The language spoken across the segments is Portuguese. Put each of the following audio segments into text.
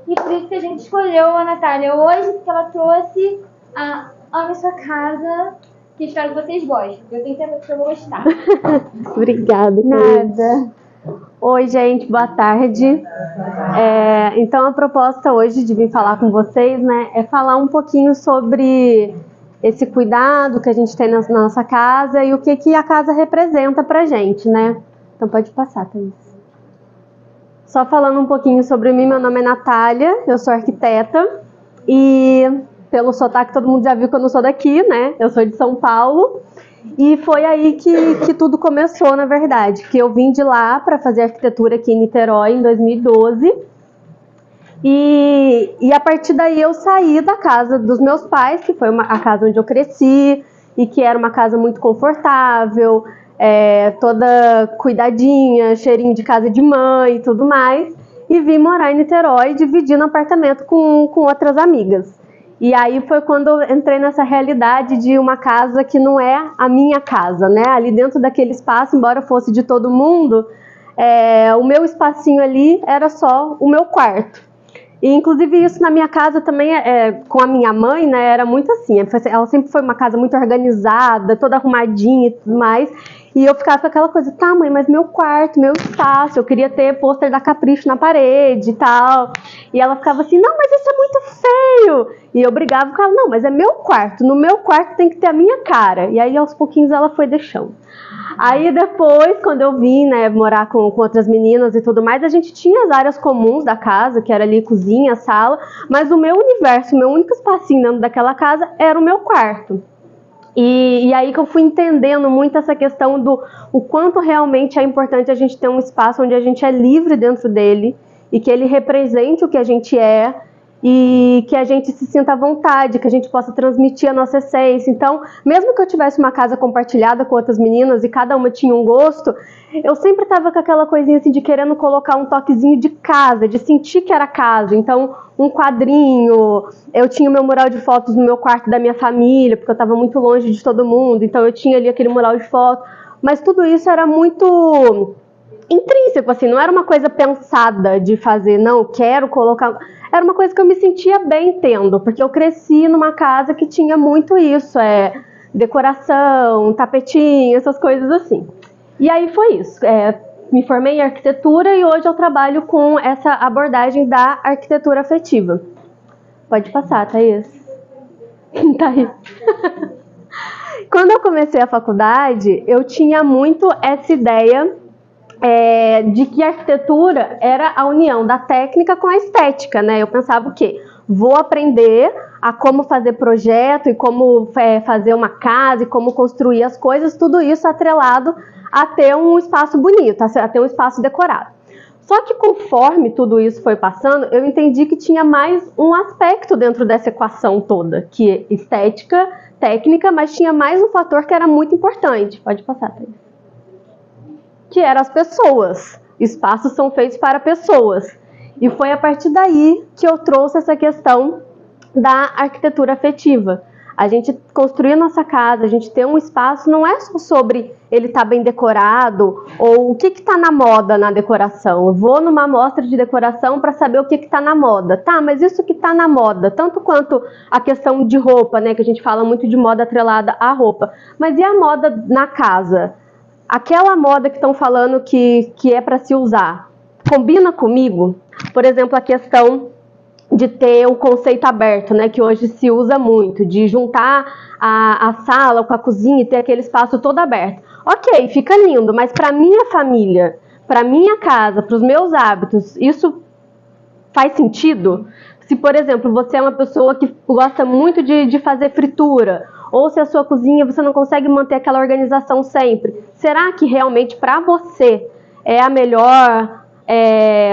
E por isso que a gente escolheu a Natália hoje, porque ela trouxe a Ame Sua Casa, que espero que vocês gostem. Eu tenho certeza que eu vou gostar. Obrigada. Nada. Oi, gente, boa tarde. Então, a proposta hoje de vir falar com vocês, né, é falar um pouquinho sobre esse cuidado que a gente tem na nossa casa e o que a casa representa pra gente, né? Então, pode passar, Thaís. Só falando um pouquinho sobre mim, meu nome é Natália, eu sou arquiteta e pelo sotaque todo mundo já viu que eu não sou daqui, né? Eu sou de São Paulo. E foi aí que tudo começou, na verdade, que eu vim de lá para fazer arquitetura aqui em Niterói em 2012 e a partir daí eu saí da casa dos meus pais, que foi a casa onde eu cresci e que era uma casa muito confortável, toda cuidadinha, cheirinho de casa de mãe e tudo mais, e vim morar em Niterói dividindo apartamento com outras amigas. E aí foi quando eu entrei nessa realidade de uma casa que não é a minha casa, né? Ali dentro daquele espaço, embora fosse de todo mundo, o meu espacinho ali era só o meu quarto. E inclusive isso na minha casa também, com a minha mãe, né? Era muito assim, ela sempre foi uma casa muito organizada, toda arrumadinha e tudo mais. E eu ficava com aquela coisa, tá mãe, mas meu quarto, meu espaço, eu queria ter pôster da Capricho na parede e tal. E ela ficava assim, não, mas isso é muito feio. E eu brigava com ela, não, mas é meu quarto, no meu quarto tem que ter a minha cara. E aí aos pouquinhos ela foi deixando. Aí depois, quando eu vim, né, morar com outras meninas e tudo mais, a gente tinha as áreas comuns da casa, que era ali cozinha, sala, mas o meu universo, o meu único espacinho dentro daquela casa era o meu quarto. E aí que eu fui entendendo muito essa questão do o quanto realmente é importante a gente ter um espaço onde a gente é livre dentro dele e que ele represente o que a gente é e que a gente se sinta à vontade, que a gente possa transmitir a nossa essência. Então, mesmo que eu tivesse uma casa compartilhada com outras meninas e cada uma tinha um gosto, eu sempre estava com aquela coisinha assim de querendo colocar um toquezinho de casa, de sentir que era casa. Então, um quadrinho, eu tinha o meu mural de fotos no meu quarto da minha família, porque eu estava muito longe de todo mundo, então eu tinha ali aquele mural de fotos, mas tudo isso era muito intrínseco, assim, não era uma coisa pensada de fazer, não, quero colocar... Era uma coisa que eu me sentia bem tendo, porque eu cresci numa casa que tinha muito isso, decoração, tapetinho, essas coisas assim. E aí foi isso, me formei em arquitetura e hoje eu trabalho com essa abordagem da arquitetura afetiva. Pode passar, Thaís. Thaís. Quando eu comecei a faculdade, eu tinha muito essa ideia de que a arquitetura era a união da técnica com a estética, né? Eu pensava o quê? Vou aprender a como fazer projeto e como fazer uma casa e como construir as coisas, tudo isso atrelado a ter um espaço bonito, a ter um espaço decorado. Só que conforme tudo isso foi passando, eu entendi que tinha mais um aspecto dentro dessa equação toda, que é estética, técnica, mas tinha mais um fator que era muito importante. Pode passar, Thaís. Que eram as pessoas. Espaços são feitos para pessoas. E foi a partir daí que eu trouxe essa questão da arquitetura afetiva. A gente construir a nossa casa, a gente ter um espaço, não é só sobre ele estar bem decorado ou o que está na moda na decoração. Eu vou numa amostra de decoração para saber o que está na moda. Tá, mas isso que está na moda, tanto quanto a questão de roupa, né, que a gente fala muito de moda atrelada à roupa. Mas e a moda na casa? Aquela moda que estão falando que é para se usar, combina comigo? Por exemplo, a questão de ter um conceito aberto, né, que hoje se usa muito, de juntar a sala com a cozinha e ter aquele espaço todo aberto. Ok, fica lindo, mas para minha família, para minha casa, para os meus hábitos, isso faz sentido? Se, por exemplo, você é uma pessoa que gosta muito de fazer fritura, ou se a sua cozinha você não consegue manter aquela organização sempre, será que realmente para você é a melhor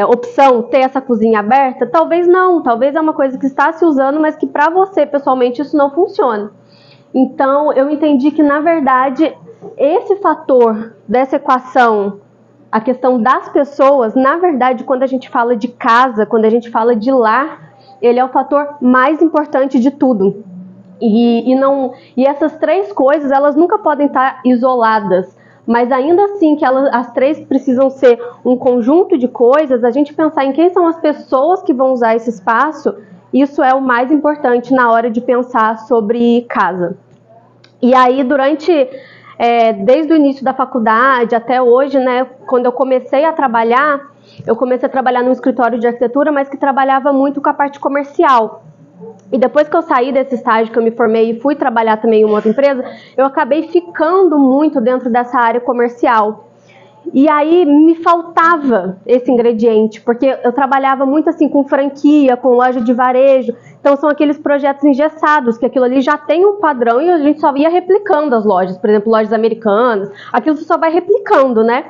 opção ter essa cozinha aberta? Talvez não, talvez é uma coisa que está se usando, mas que para você pessoalmente isso não funciona. Então eu entendi que na verdade esse fator dessa equação, a questão das pessoas, na verdade quando a gente fala de casa, quando a gente fala de lar, ele é o fator mais importante de tudo. E essas três coisas, elas nunca podem estar isoladas, mas ainda assim que as três precisam ser um conjunto de coisas, a gente pensar em quem são as pessoas que vão usar esse espaço, isso é o mais importante na hora de pensar sobre casa. E aí, desde o início da faculdade até hoje, né, quando eu comecei a trabalhar num escritório de arquitetura, mas que trabalhava muito com a parte comercial. E depois que eu saí desse estágio, que eu me formei e fui trabalhar também em uma outra empresa, eu acabei ficando muito dentro dessa área comercial. E aí me faltava esse ingrediente, porque eu trabalhava muito assim com franquia, com loja de varejo. Então são aqueles projetos engessados, que aquilo ali já tem um padrão e a gente só ia replicando as lojas. Por exemplo, lojas americanas, aquilo você só vai replicando, né?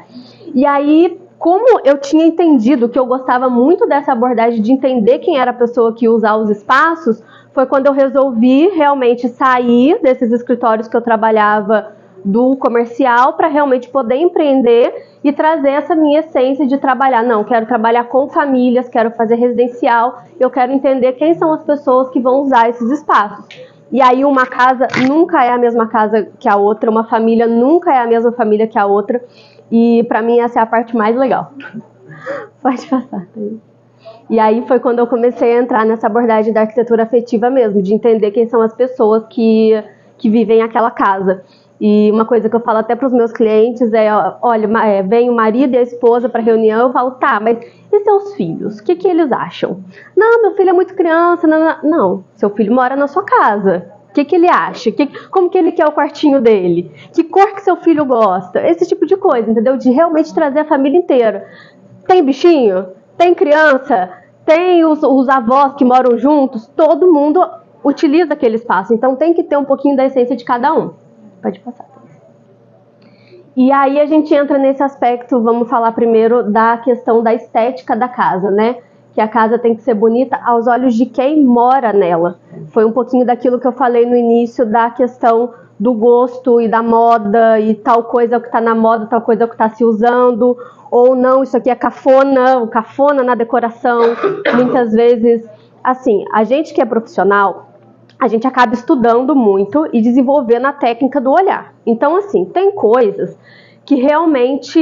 E aí, como eu tinha entendido que eu gostava muito dessa abordagem de entender quem era a pessoa que ia usar os espaços, foi quando eu resolvi realmente sair desses escritórios que eu trabalhava do comercial para realmente poder empreender e trazer essa minha essência de trabalhar. Não, quero trabalhar com famílias, quero fazer residencial, eu quero entender quem são as pessoas que vão usar esses espaços. E aí uma casa nunca é a mesma casa que a outra, uma família nunca é a mesma família que a outra. E para mim essa é a parte mais legal. Pode passar. E aí foi quando eu comecei a entrar nessa abordagem da arquitetura afetiva mesmo, de entender quem são as pessoas que vivem aquela casa. E uma coisa que eu falo até para os meus clientes é, olha, vem o marido e a esposa para reunião, eu falo, tá, mas e seus filhos? O que eles acham? Não, meu filho é muito criança. Não, seu filho mora na sua casa. O que ele acha? Como que ele quer o quartinho dele? Que cor que seu filho gosta? Esse tipo de coisa, entendeu? De realmente trazer a família inteira. Tem bichinho? Tem criança? Tem os avós que moram juntos? Todo mundo utiliza aquele espaço. Então tem que ter um pouquinho da essência de cada um. Pode passar. E aí a gente entra nesse aspecto, vamos falar primeiro da questão da estética da casa, né? Que a casa tem que ser bonita aos olhos de quem mora nela. Foi um pouquinho daquilo que eu falei no início da questão do gosto e da moda, e tal coisa é o que está na moda, tal coisa é o que está se usando, ou não, isso aqui é cafona, o cafona na decoração. Muitas vezes, assim, a gente que é profissional, a gente acaba estudando muito e desenvolvendo a técnica do olhar. Então, assim, tem coisas que realmente,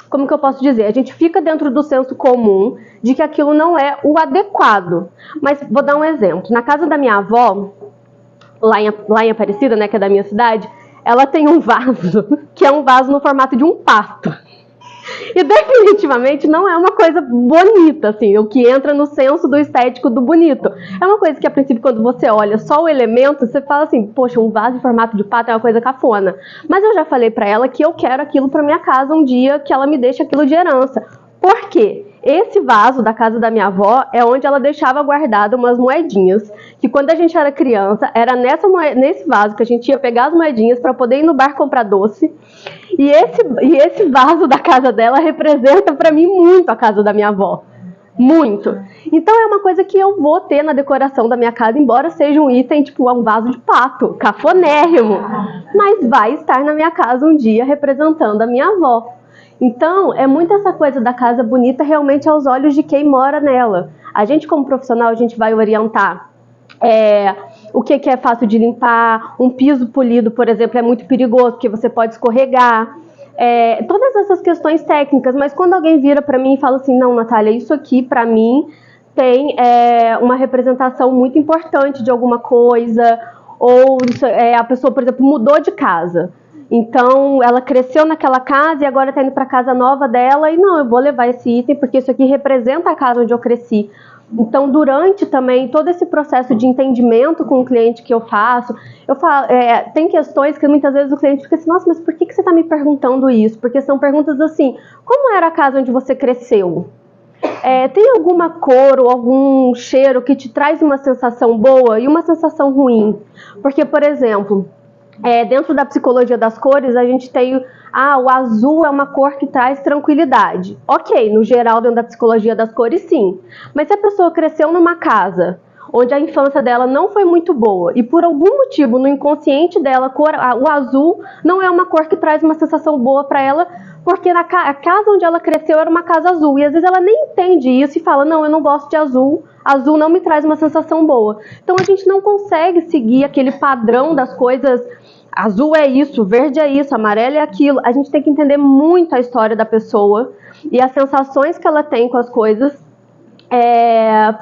como que eu posso dizer? A gente fica dentro do senso comum de que aquilo não é o adequado. Mas vou dar um exemplo. Na casa da minha avó, lá em Aparecida, né, que é da minha cidade, ela tem um vaso, que é um vaso no formato de um pato. E definitivamente não é uma coisa bonita, assim, o que entra no senso do estético do bonito. É uma coisa que, a princípio, quando você olha só o elemento, você fala assim, poxa, um vaso em formato de pato é uma coisa cafona. Mas eu já falei pra ela que eu quero aquilo pra minha casa um dia, que ela me deixe aquilo de herança. Por quê? Esse vaso da casa da minha avó é onde ela deixava guardada umas moedinhas, que quando a gente era criança, era nesse vaso que a gente ia pegar as moedinhas para poder ir no bar comprar doce. E esse vaso da casa dela representa para mim muito a casa da minha avó. Muito. Então é uma coisa que eu vou ter na decoração da minha casa, embora seja um item, tipo um vaso de pato, cafonérrimo. Mas vai estar na minha casa um dia representando a minha avó. Então, é muito essa coisa da casa bonita realmente aos olhos de quem mora nela. A gente, como profissional, a gente vai orientar o que é fácil de limpar. Um piso polido, por exemplo, é muito perigoso, porque você pode escorregar. Todas essas questões técnicas, mas quando alguém vira para mim e fala assim, não, Natália, isso aqui para mim tem uma representação muito importante de alguma coisa, ou a pessoa, por exemplo, mudou de casa. Então, ela cresceu naquela casa e agora está indo para a casa nova dela e não, eu vou levar esse item porque isso aqui representa a casa onde eu cresci. Então, durante também todo esse processo de entendimento com o cliente que eu faço, tem questões que muitas vezes o cliente fica assim, nossa, mas por que você está me perguntando isso? Porque são perguntas assim, como era a casa onde você cresceu? Tem alguma cor ou algum cheiro que te traz uma sensação boa e uma sensação ruim? Porque, por exemplo, dentro da psicologia das cores, a gente tem o azul é uma cor que traz tranquilidade. Ok, no geral, dentro da psicologia das cores, sim. Mas se a pessoa cresceu numa casa onde a infância dela não foi muito boa e por algum motivo no inconsciente dela o azul não é uma cor que traz uma sensação boa para ela, porque a casa onde ela cresceu era uma casa azul e às vezes ela nem entende isso e fala, não, eu não gosto de azul, azul não me traz uma sensação boa. Então a gente não consegue seguir aquele padrão das coisas azul é isso, verde é isso, amarelo é aquilo. A gente tem que entender muito a história da pessoa e as sensações que ela tem com as coisas,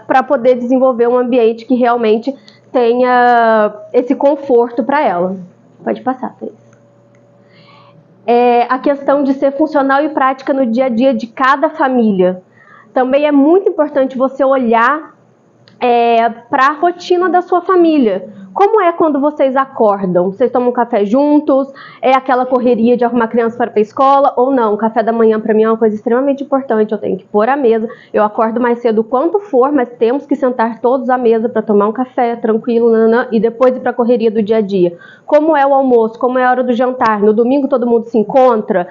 para poder desenvolver um ambiente que realmente tenha esse conforto para ela. Pode passar, Thaís. A questão de ser funcional e prática no dia a dia de cada família. Também é muito importante você olhar para a rotina da sua família. Como é quando vocês acordam? Vocês tomam café juntos? É aquela correria de arrumar criança para ir para a escola? Ou não? O café da manhã para mim é uma coisa extremamente importante. Eu tenho que pôr a mesa. Eu acordo mais cedo quanto for, mas temos que sentar todos à mesa para tomar um café tranquilo, e depois ir para a correria do dia a dia. Como é o almoço? Como é a hora do jantar? No domingo todo mundo se encontra?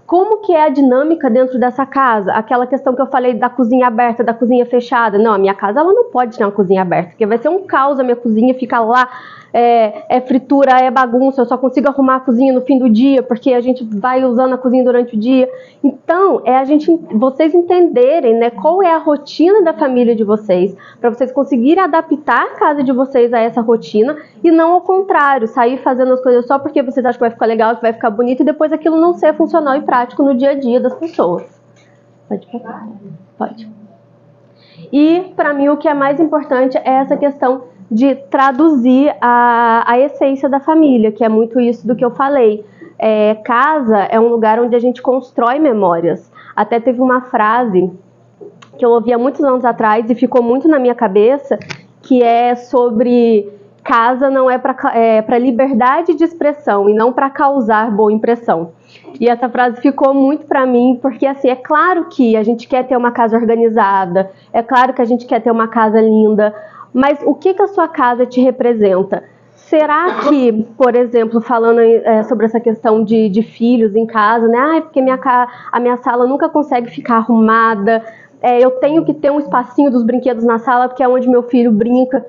Como que é a dinâmica dentro dessa casa? Aquela questão que eu falei da cozinha aberta, da cozinha fechada. Não, a minha casa ela não pode ter uma cozinha aberta, porque vai ser um caos a minha cozinha, fica lá, fritura, é bagunça, eu só consigo arrumar a cozinha no fim do dia, porque a gente vai usando a cozinha durante o dia. Então, vocês entenderem, né, qual é a rotina da família de vocês, para vocês conseguirem adaptar a casa de vocês a essa rotina, e não ao contrário, sair fazendo as coisas só porque vocês acham que vai ficar legal, que vai ficar bonito, e depois aquilo não ser funcional e prático no dia a dia das pessoas. Pode passar? Pode. E, para mim, o que é mais importante é essa questão de traduzir a essência da família, que é muito isso do que eu falei. Casa é um lugar onde a gente constrói memórias. Até teve uma frase que eu ouvi há muitos anos atrás e ficou muito na minha cabeça, que é sobre casa não é para liberdade de expressão e não para causar boa impressão. E essa frase ficou muito para mim, porque assim, é claro que a gente quer ter uma casa organizada, é claro que a gente quer ter uma casa linda, mas o que a sua casa te representa? Será que, por exemplo, falando sobre essa questão de filhos em casa, né? Porque a minha sala nunca consegue ficar arrumada, eu tenho que ter um espacinho dos brinquedos na sala, porque é onde meu filho brinca.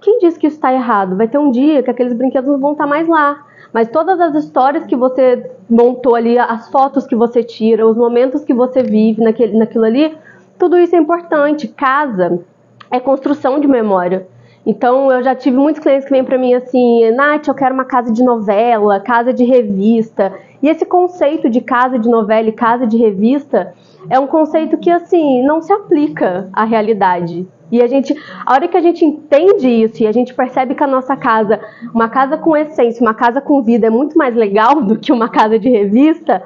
Quem disse que isso está errado? Vai ter um dia que aqueles brinquedos não vão estar mais lá. Mas todas as histórias que você montou ali, as fotos que você tira, os momentos que você vive naquilo ali, tudo isso é importante. Casa é construção de memória. Então, eu já tive muitos clientes que vêm para mim assim, Nath, eu quero uma casa de novela, casa de revista. E esse conceito de casa de novela e casa de revista é um conceito que, assim, não se aplica à realidade. E a hora que a gente entende isso e a gente percebe que a nossa casa, uma casa com essência, uma casa com vida é muito mais legal do que uma casa de revista,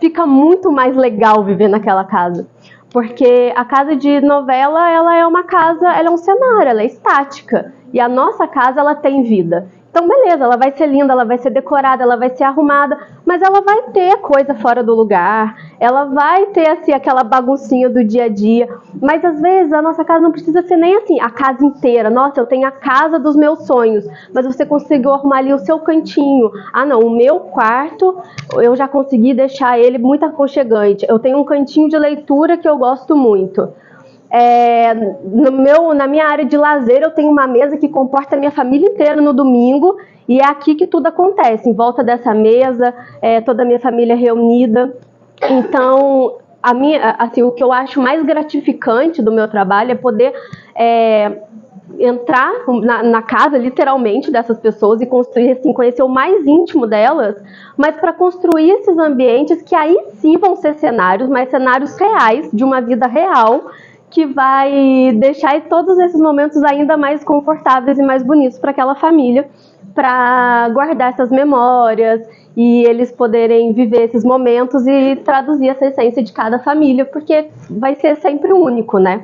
fica muito mais legal viver naquela casa. Porque a casa de novela, ela é uma casa, ela é um cenário, ela é estática. E a nossa casa, ela tem vida. Então, beleza, ela vai ser linda, ela vai ser decorada, ela vai ser arrumada, mas ela vai ter coisa fora do lugar, ela vai ter, assim, aquela baguncinha do dia a dia. Mas, às vezes, a nossa casa não precisa ser nem assim, a casa inteira. Nossa, eu tenho a casa dos meus sonhos, mas você conseguiu arrumar ali o seu cantinho. Ah, não, o meu quarto, eu já consegui deixar ele muito aconchegante. Eu tenho um cantinho de leitura que eu gosto muito. Na minha área de lazer eu tenho uma mesa que comporta a minha família inteira no domingo, e é aqui que tudo acontece, em volta dessa mesa, toda a minha família reunida. Então, o que eu acho mais gratificante do meu trabalho é poder entrar na casa, literalmente, dessas pessoas e construir, assim, conhecer o mais íntimo delas, mas para construir esses ambientes que aí sim vão ser cenários, mas cenários reais, de uma vida real, que vai deixar todos esses momentos ainda mais confortáveis e mais bonitos para aquela família, para guardar essas memórias e eles poderem viver esses momentos e traduzir essa essência de cada família, porque vai ser sempre único, né?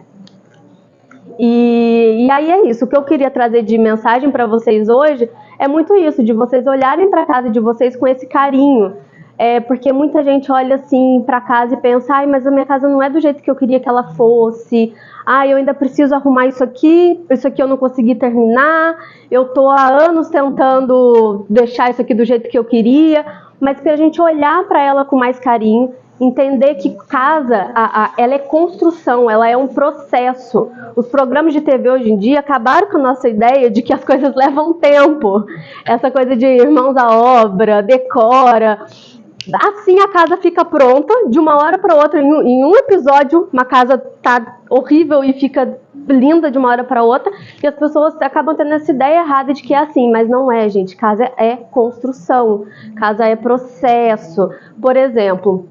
E aí é isso, o que eu queria trazer de mensagem para vocês hoje é muito isso, de vocês olharem para a casa de vocês com esse carinho. Porque muita gente olha assim para casa e pensa, ai, mas a minha casa não é do jeito que eu queria que ela fosse, eu ainda preciso arrumar isso aqui eu não consegui terminar, eu tô há anos tentando deixar isso aqui do jeito que eu queria, mas para a gente olhar para ela com mais carinho, entender que casa, ela é construção, ela é um processo. Os programas de TV hoje em dia acabaram com a nossa ideia de que as coisas levam tempo, essa coisa de irmãos à obra, decora. Assim a casa fica pronta, de uma hora para outra, em um episódio, uma casa tá horrível e fica linda de uma hora para outra, e as pessoas acabam tendo essa ideia errada de que é assim, mas não é, gente. Casa é construção, casa é processo. Por exemplo,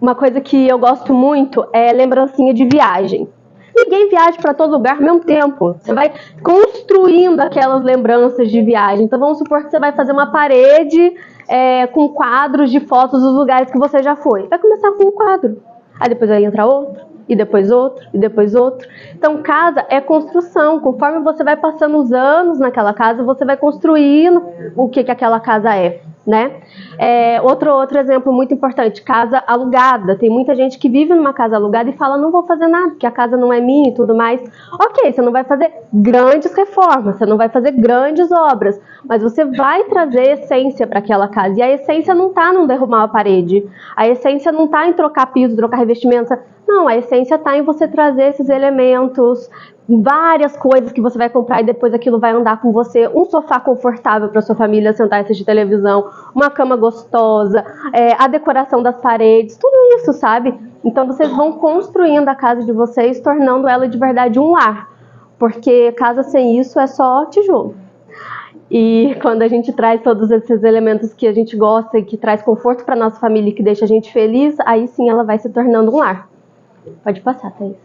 uma coisa que eu gosto muito é lembrancinha de viagem. Ninguém viaja para todo lugar ao mesmo tempo. Você vai construindo aquelas lembranças de viagem. Então vamos supor que você vai fazer uma parede com quadros de fotos dos lugares que você já foi. Vai começar com um quadro. Aí depois vai entrar outro, e depois outro, e depois outro. Então casa é construção. Conforme você vai passando os anos naquela casa, você vai construindo o que aquela casa é. Né? Outro exemplo muito importante, casa alugada. Tem muita gente que vive numa casa alugada e fala, não vou fazer nada, porque a casa não é minha e tudo mais. Ok, você não vai fazer grandes reformas, você não vai fazer grandes obras, mas você vai trazer essência para aquela casa. E a essência não está em derrubar a parede, a essência não está em trocar piso, trocar revestimento. Não, a essência está em você trazer esses elementos, várias coisas que você vai comprar e depois aquilo vai andar com você. Um sofá confortável para sua família sentar e assistir televisão, uma cama gostosa, a decoração das paredes, tudo isso, sabe? Então vocês vão construindo a casa de vocês, tornando ela de verdade um lar. Porque casa sem isso é só tijolo. E quando a gente traz todos esses elementos que a gente gosta e que traz conforto para nossa família e que deixa a gente feliz, aí sim ela vai se tornando um lar. Pode passar, Thaís.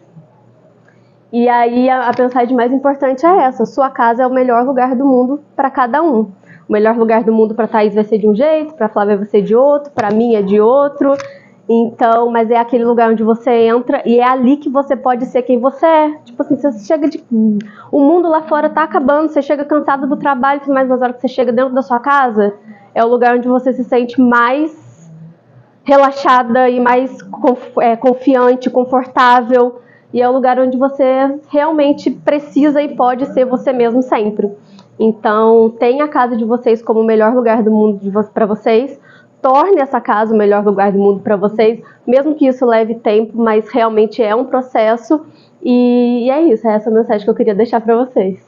E aí a mensagem mais importante é essa: sua casa é o melhor lugar do mundo para cada um. O melhor lugar do mundo para Thaís vai ser de um jeito, para Flávia vai ser de outro, para mim é de outro. Então, mas é aquele lugar onde você entra e é ali que você pode ser quem você é. Tipo assim, você chega o mundo lá fora tá acabando, você chega cansado do trabalho, mas nas horas que você chega dentro da sua casa, é o lugar onde você se sente mais relaxada e mais confiante, confortável, e é o lugar onde você realmente precisa e pode ser você mesmo sempre. Então, tenha a casa de vocês como o melhor lugar do mundo para vocês, torne essa casa o melhor lugar do mundo para vocês, mesmo que isso leve tempo, mas realmente é um processo, e é isso, é essa a mensagem que eu queria deixar para vocês.